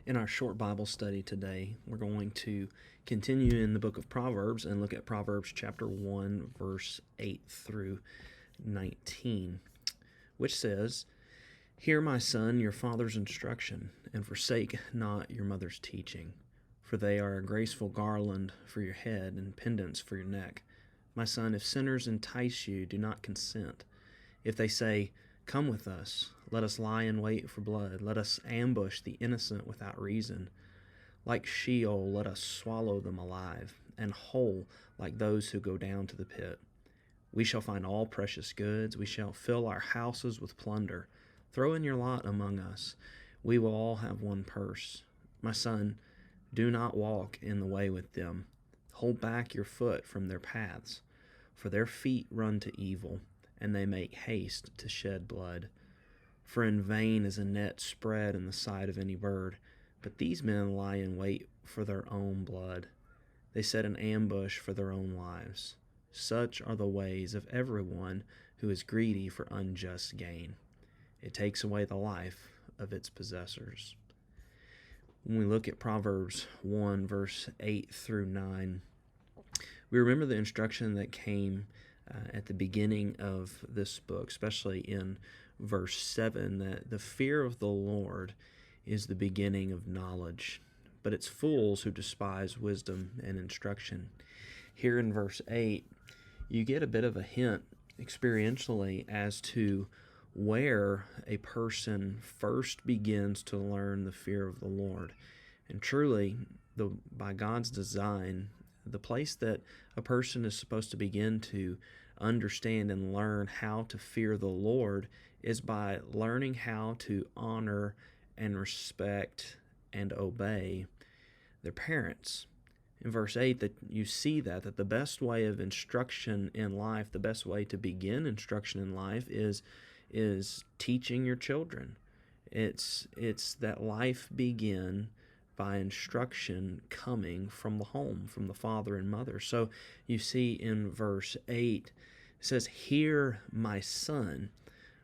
In our short Bible study today, we're going to continue in the book of Proverbs and look at Proverbs chapter 1, verse 8 through 19, which says, "Hear, my son, your father's instruction, and forsake not your mother's teaching, for they are a graceful garland for your head and pendants for your neck. My son, if sinners entice you, do not consent. If they say, 'Come with us, let us lie in wait for blood, let us ambush the innocent without reason. Like Sheol, let us swallow them alive, and whole like those who go down to the pit. We shall find all precious goods, we shall fill our houses with plunder. Throw in your lot among us, we will all have one purse. My son, do not walk in the way with them. Hold back your foot from their paths, for their feet run to evil, and they make haste to shed blood. For in vain is a net spread in the sight of any bird, but these men lie in wait for their own blood. They set an ambush for their own lives. Such are the ways of everyone who is greedy for unjust gain. It takes away the life of its possessors." When we look at Proverbs 1, verse 8 through 9, we remember the instruction that came at the beginning of this book, especially in verse 7, that the fear of the Lord is the beginning of knowledge, but it's fools who despise wisdom and instruction. Here in verse 8, you get a bit of a hint experientially as to where a person first begins to learn the fear of the Lord. And truly, by God's design, the place that a person is supposed to begin to understand and learn how to fear the Lord is by learning how to honor and respect and obey their parents. In verse 8, that you see that the best way of instruction in life, the best way to begin instruction in life is teaching your children. It's that life begin by instruction coming from the home, from the father and mother. So you see in verse 8, it says, "Hear, my son,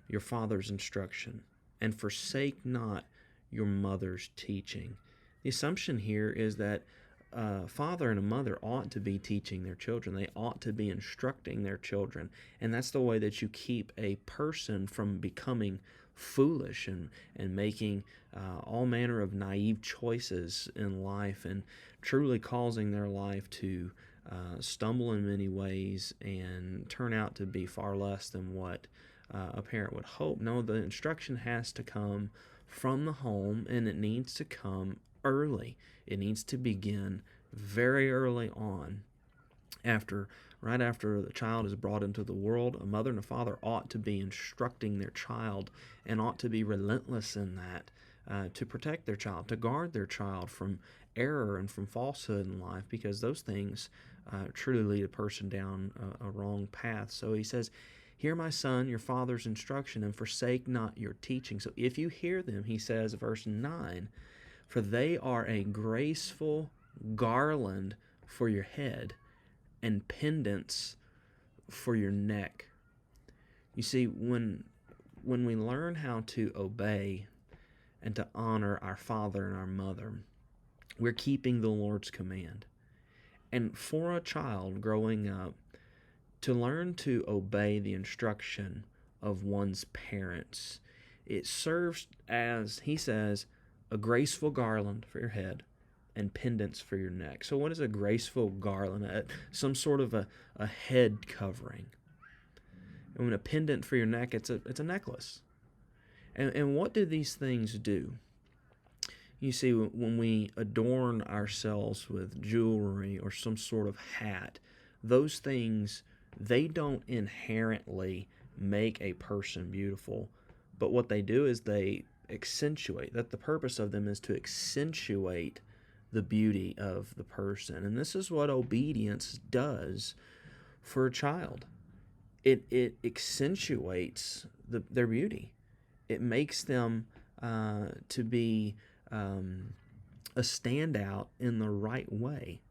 your father's instruction, and forsake not your mother's teaching." The assumption here is that a father and a mother ought to be teaching their children. They ought to be instructing their children. And that's the way that you keep a person from becoming foolish and making all manner of naive choices in life and truly causing their life to stumble in many ways and turn out to be far less than what a parent would hope. No, the instruction has to come from the home, and it needs to come early. It needs to begin very early on. Right after the child is brought into the world, a mother and a father ought to be instructing their child and ought to be relentless in that to protect their child, to guard their child from error and from falsehood in life, because those things truly lead a person down a wrong path. So he says, "Hear, my son, your father's instruction, and forsake not your teaching." So if you hear them, he says, verse 9, "For they are a graceful garland for your head and pendants for your neck." You see, when we learn how to obey and to honor our father and our mother, we're keeping the Lord's command. And for a child growing up, to learn to obey the instruction of one's parents, it serves as, he says, a graceful garland for your head and pendants for your neck. So what is a graceful garland? Some sort of a head covering. And when a pendant for your neck, it's a necklace. And what do these things do? You see, when we adorn ourselves with jewelry or some sort of hat, those things, they don't inherently make a person beautiful, but what they do is they accentuate. That the purpose of them is to accentuate the beauty of the person. And this is what obedience does for a child. It accentuates their beauty. It makes them to be a standout in the right way.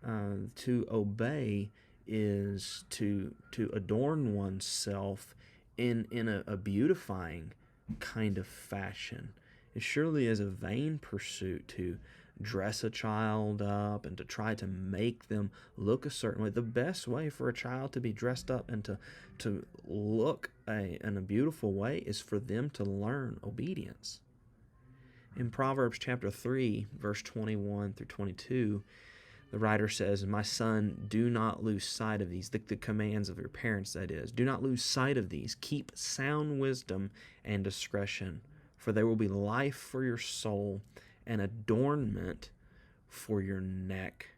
To obey is to adorn oneself in a beautifying kind of fashion. It surely is a vain pursuit to dress a child up and to try to make them look a certain way. The best way for a child to be dressed up and to look in a beautiful way is for them to learn obedience. In Proverbs chapter 3, verse 21 through 22, the writer says, "My son, do not lose sight of these," the commands of your parents, that is. "Do not lose sight of these. Keep sound wisdom and discretion, for they will be life for your soul and adornment for your neck."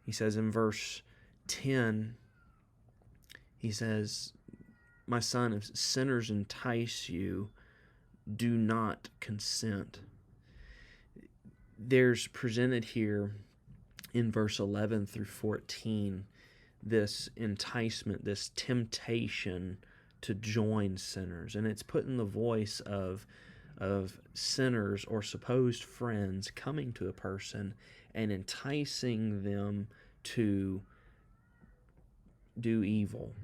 He says in verse 10, he says, "My son, if sinners entice you, do not consent." There's presented here in verse 11 through 14 this enticement, this temptation to join sinners. And it's put in the voice of sinners or supposed friends coming to a person and enticing them to do evil.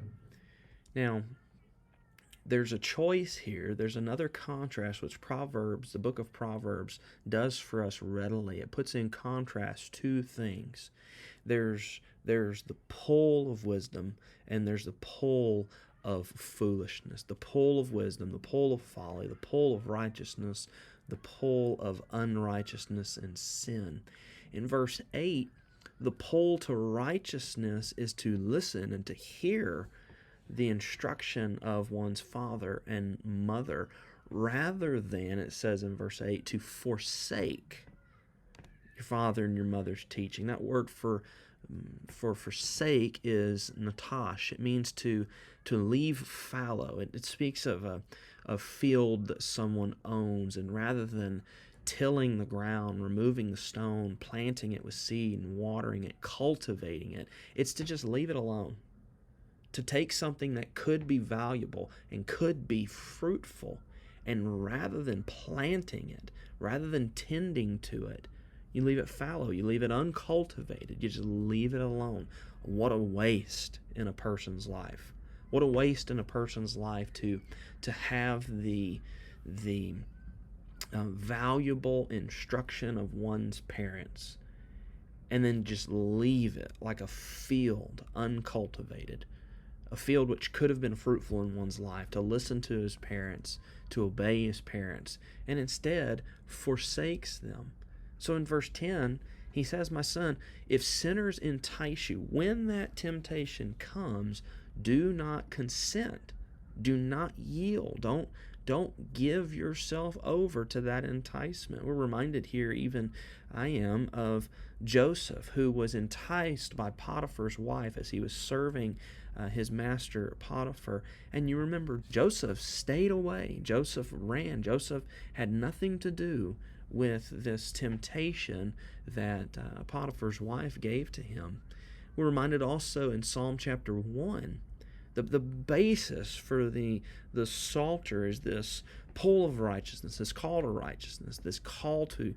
Now, there's a choice here. There's another contrast which Proverbs, the book of Proverbs, does for us readily. It puts in contrast two things. There's the pull of wisdom, and there's the pull of foolishness. The pull of wisdom, the pull of folly, the pull of righteousness, the pull of unrighteousness and sin. In verse 8, the pull to righteousness is to listen and to hear the instruction of one's father and mother, rather than, it says in verse 8, to forsake your father and your mother's teaching. That word for forsake is natash. It means to leave fallow. It speaks of a field that someone owns, and rather than tilling the ground, removing the stone, planting it with seed and watering it, cultivating it, it's to just leave it alone. To take something that could be valuable and could be fruitful, and rather than planting it, rather than tending to it, you leave it fallow, you leave it uncultivated, you just leave it alone. What a waste in a person's life. What a waste in a person's life to have the valuable instruction of one's parents and then just leave it like a field uncultivated. A field which could have been fruitful in one's life, to listen to his parents, to obey his parents, and instead forsakes them. So in verse 10, he says, "My son, if sinners entice you, when that temptation comes, do not consent. Do not yield. Don't give yourself over to that enticement." We're reminded here, even I am, of Joseph, who was enticed by Potiphar's wife as he was serving his master Potiphar. And you remember, Joseph stayed away. Joseph ran. Joseph had nothing to do with this temptation that Potiphar's wife gave to him. We're reminded also in Psalm chapter 1, the basis for the Psalter is this pull of righteousness, this call to righteousness, this call to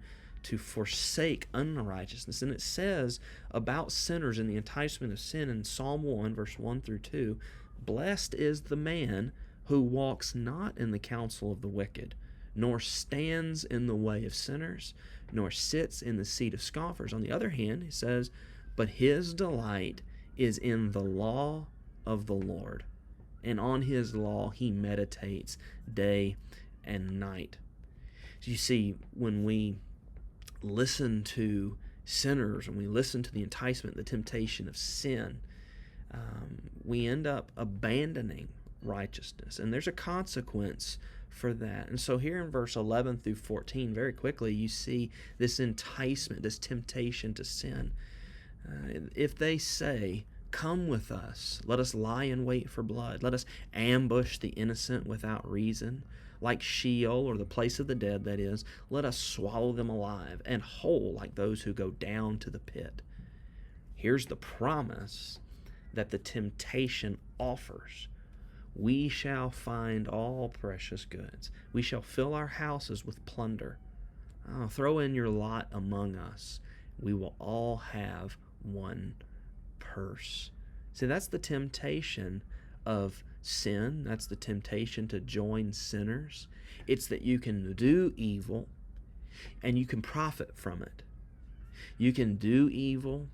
forsake unrighteousness. And it says about sinners in the enticement of sin in Psalm 1, verse 1 through 2, "Blessed is the man who walks not in the counsel of the wicked, nor stands in the way of sinners, nor sits in the seat of scoffers." On the other hand, he says, "But his delight is in the law of the Lord, and on his law he meditates day and night." So you see, when we listen to sinners, when we listen to the enticement, the temptation of sin, we end up abandoning righteousness, and there's a consequence for that. And so here in verse 11 through 14, very quickly, you see this enticement, this temptation to sin. If they say, "Come with us, let us lie in wait for blood, let us ambush the innocent without reason, like Sheol, or the place of the dead, that is, let us swallow them alive, and whole like those who go down to the pit." Here's the promise that the temptation offers. "We shall find all precious goods. We shall fill our houses with plunder. Throw in your lot among us. We will all have one purse." See, that's the temptation of sin. That's the temptation to join sinners. It's that you can do evil and you can profit from it. You can do evil.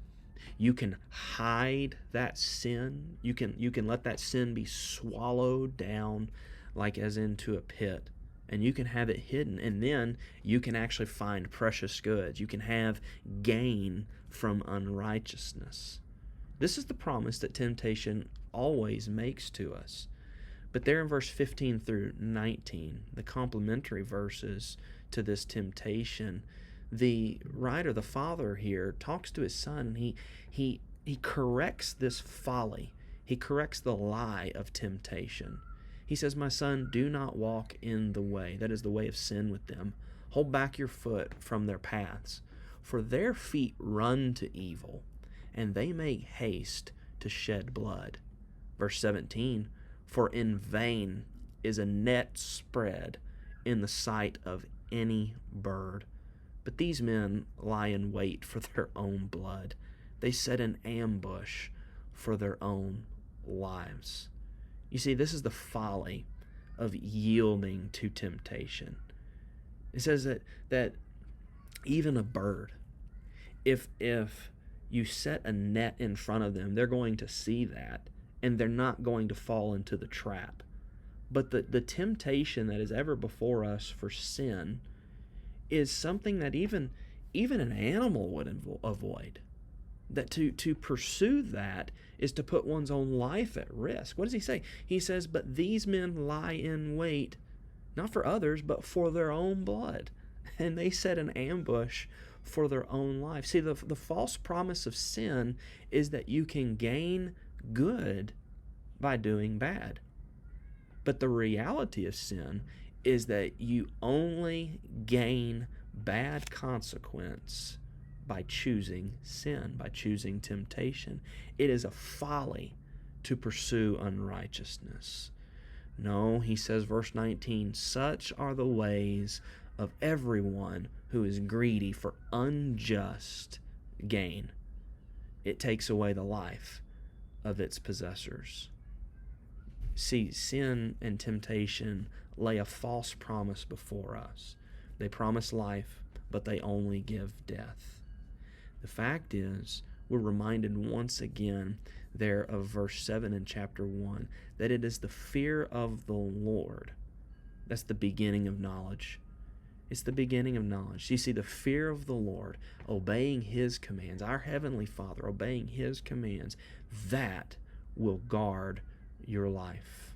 You can hide that sin. You can let that sin be swallowed down like as into a pit. And you can have it hidden. And then you can actually find precious goods. You can have gain from unrighteousness. This is the promise that temptation always makes to us. But there in verse 15 through 19, the complementary verses to this temptation, the writer, the father here, talks to his son, and he corrects this folly. He corrects the lie of temptation. He says, "My son, do not walk in the way," that is the way of sin with them. "Hold back your foot from their paths, for their feet run to evil, and they make haste to shed blood." Verse 17, "For in vain is a net spread in the sight of any bird. But these men lie in wait for their own blood. They set an ambush for their own lives." You see, this is the folly of yielding to temptation. It says that even a bird, if you set a net in front of them, they're going to see that, and they're not going to fall into the trap. But the temptation that is ever before us for sin is something that even an animal would avoid. That to pursue that is to put one's own life at risk. What does he say? He says, "But these men lie in wait, not for others, but for their own blood. And they set an ambush for their own life." See, the false promise of sin is that you can gain good by doing bad. But the reality of sin is that you only gain bad consequence by choosing sin, by choosing temptation. It is a folly to pursue unrighteousness. No, he says, verse 19, "Such are the ways of everyone who is greedy for unjust gain. It takes away the life of its possessors." See, sin and temptation lay a false promise before us. They promise life, but they only give death. The fact is, we're reminded once again there of verse 7 in chapter 1 that it is the fear of the Lord that's the beginning of knowledge. It's the beginning of knowledge. You see, the fear of the Lord, obeying His commands, our Heavenly Father, obeying His commands, that will guard your life.